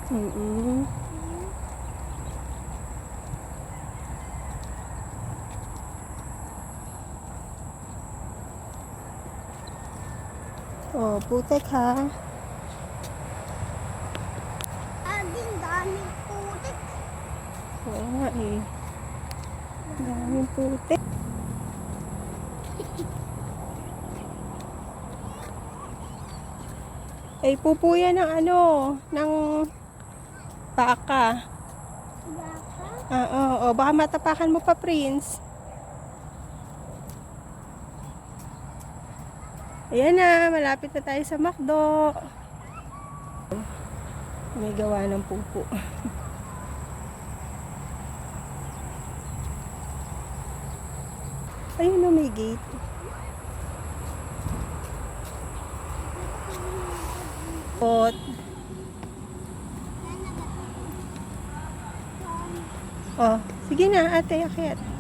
Mm-mm. Oh, putek ha. Daming putik. Oo nga eh. Daming putek. Ay, pupo yan ng ano, ng baka. Baka? Oo, oh, baka matapakan mo pa, Prince. Ayan na, malapit na tayo sa McDo. May gawa ng pupo. Ayun na, may gate. Pot. Oh, sige na, ate, akyat.